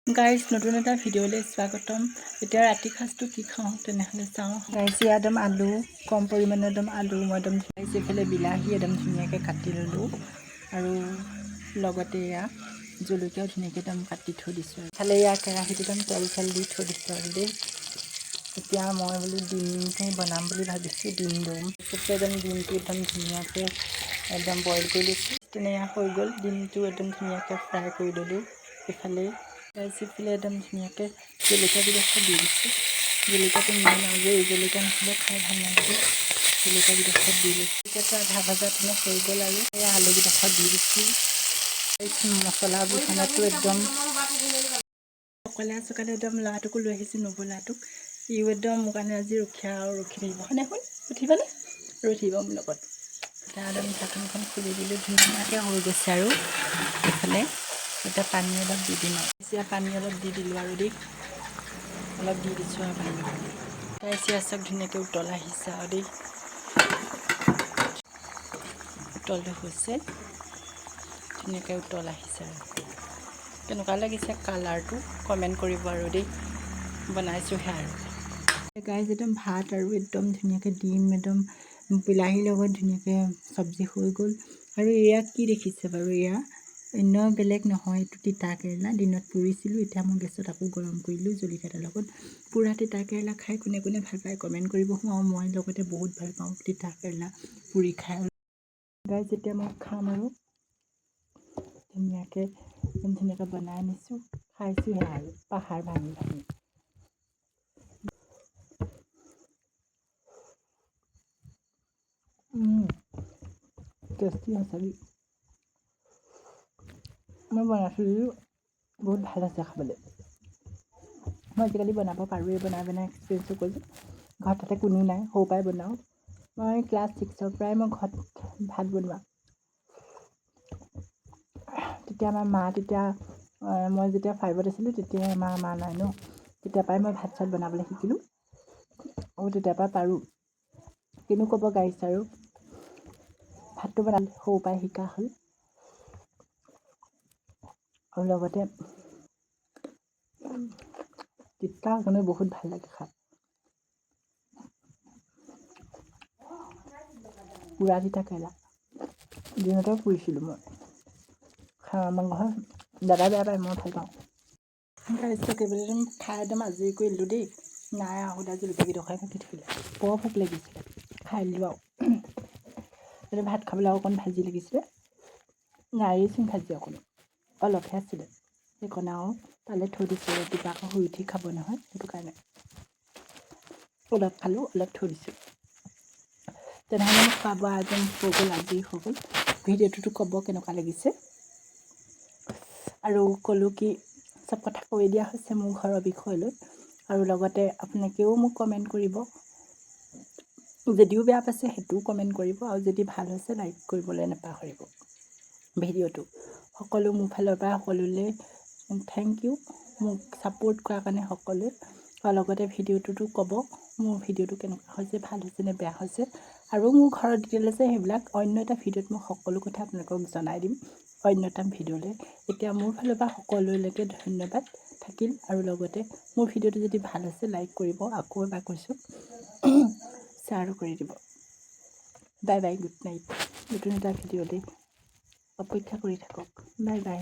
Guys নতুন এটা ভিডিঅ'লৈ স্বাগতম। এতিয়া ৰাতি সাঁজটো কি খাওঁ তেনেহ'লে চাওঁ। গাইজ একদম আলু কম পৰিমাণৰ আলু মই গাইজ এইফালে বিলাহী ধুনীয়াকৈ কাটি ল'লোঁ আৰু লগতে এয়া জলকীয়াও ধুনীয়াকৈ কাটি থৈ দিছোঁ। ইফালে এয়া কেৰাহীত তেল চেল দি থৈ দিছোঁ আৰু দেই। এতিয়া মই বোলো ডিম বনাম বুলি ভাবিছোঁ। ডিম দম ডিমটো ধুনীয়াকৈ বইল কৰি লৈছোঁ। তেনেকৈ হৈ গ'ল। ডিমটো ধুনীয়াকৈ ফ্ৰাই কৰি ল'লোঁ। এইফালে ইফালে ধুনীয়াকৈ জলকীয়াবিলাক দি দিছোঁ। জলকীয়াটো মেইন আৰু যে এই জলকীয়া নহ'লে খাই ভাল নালাগে। জলকীয়াবিলাক দি লৈছোঁ। এতিয়া আধা ভজা হৈ গ'ল আৰু এই আলুবিলাক দি দিছোঁ। মছলাবোৰ খানাটো অকলে আছোঁ কাৰণে ল'ৰাটোকো লৈ আহিছোঁ। ল'ৰাটোক ইও মোৰ কাৰণে আজি ৰখি থাকিব। হয়নে শুন উঠিবানে ৰৈ থাকিব মোৰ লগত। এতিয়া ঢাকনখন খুলি দিলোঁ। ধুনীয়াকৈ হৈ গৈছে আৰু এইফালে এতিয়া পানী অলপ দি দিম আৰু এতিয়া পানী অলপ দি দিলোঁ আৰু দেই অলপ দি দিছোঁ আৰু পানী এতিয়া চাওক ধুনীয়াকৈ উতল আহিছে আৰু দেই উতলটো হৈছে ধুনীয়াকৈ উতল আহিছে আৰু কেনেকুৱা লাগিছে কালাৰটো কমেণ্ট কৰিব আৰু দেই বনাইছোঁহে আৰু গাইজ ভাত আৰু ধুনীয়াকৈ ডিম বিলাহীৰ লগত ধুনীয়াকৈ চব্জি হৈ গ'ল। আৰু ইয়াত কি দেখিছে বাৰু এয়া অন্য বেলেগ নহয়। এইটো তিতা কেৰেলা দিনত পুৰিছিলোঁ। এতিয়া মই গেছত আকৌ গৰম কৰিলোঁ জলকীয়াৰ লগত। পুৰা তিতা কেৰেলা খাই কোনে কোনে ভাল পায় কমেণ্ট কৰিব। আৰু মই লগতে বহুত ভাল পাওঁ তিতা কেৰেলা পুৰি খাই। গাইজ যেতিয়া মই খাম আৰু ধুনীয়াকৈ বনাই আনিছোঁ। খাইছোঁহে আৰু পাহাৰ ভাঙি ভাঙি টেষ্টি আছে। মই বনাইছোঁ বহুত ভাল আছে খাবলৈ। মই আজিকালি বনাব পাৰোঁৱেই। বনাই এক্সপিৰিয়েঞ্চো কৰিছোঁ। ঘৰত তাতে কোনো নাই। সৰু পৰাই বনাওঁ। মই ক্লাছ 6ৰ পৰাই মই ঘৰত ভাত বনোৱা। তেতিয়া আমাৰ মা মই যেতিয়া 5ত আছিলোঁ তেতিয়া আমাৰ মা নাই ন। তেতিয়াৰ পৰাই মই ভাত চাত বনাবলৈ শিকিলোঁ আৰু তেতিয়াৰ পৰা পাৰোঁ। কিনো ক'ব গাইছ আৰু ভাতটো বনালে সৰু পৰাই শিকা হ'ল। আৰু লগতে তিতা কাৰণে বহুত ভাল লাগে খাই। পুৰা তিতা কেৰেলা দিনতে পুৰিছিলোঁ মই। আমাৰ ঘৰত দাদাই বেয়া পায়, মই ভাল পাওঁ। কেইবাদিন খাই আজৰি কৰি দিলোঁ দেই। নাই আৰু জলকীয়াকেইডোখৰ থাকি থাকিলে বৰ ভোক লাগিছিলে খাই দিলোঁ আৰু ভাত খাবলৈ আৰু অকণ ভাজি লাগিছিলে। নাইয়েইচোন ভাজি অকণো অলপহে আছিলে। সেইকণ আৰু তালৈ থৈ দিছোঁ। ৰাতিপুৱা আকৌ শুই উঠি খাব নহয়, সেইটো কাৰণে অলপ খালোঁ অলপ থৈ দিছোঁ। তেনেহ'লে মোক খোৱা বোৱা হৈ গ'ল। আজি হৈ গ'ল। ভিডিঅ'টোতো ক'ব কেনেকুৱা লাগিছে। আৰু ক'লোঁ কি চব কথা কৈ দিয়া হৈছে মোৰ ঘৰৰ বিষয় লৈ। আৰু লগতে আপোনালোকেও মোক কমেণ্ট কৰিব। যদিও বেয়া পাইছে সেইটোও কমেণ্ট কৰিব। আৰু যদি ভাল হৈছে লাইক কৰিবলৈ নাপাহৰিব ভিডিঅ'টো। সকলো মোৰ ফালৰ পৰা সকলোলৈ থেংক ইউ। মোক ছাপোৰ্ট কৰাৰ কাৰণে সকলোৱে। আৰু লগতে ভিডিঅ'টোতো ক'ব মোৰ ভিডিঅ'টো কেনেকুৱা হৈছে, ভাল হৈছে নে বেয়া হৈছে। আৰু মোৰ ঘৰৰ ডিটেইল আছে সেইবিলাক অন্য এটা ভিডিঅ'ত মই সকলো কথা আপোনালোকক জনাই দিম অন্য এটা ভিডিঅ'লৈ। এতিয়া মোৰ ফালৰ পৰা সকলোলৈকে ধন্যবাদ থাকিল। আৰু লগতে মোৰ ভিডিঅ'টো যদি ভাল হৈছে লাইক কৰিব। আকৌ এবাৰ কৈছোঁ শ্বেয়াৰো কৰি দিব। Bye bye, good night. নতুন এটা ভিডিঅ'লৈ অপেক্ষা কৰি থাকক। Bye bye.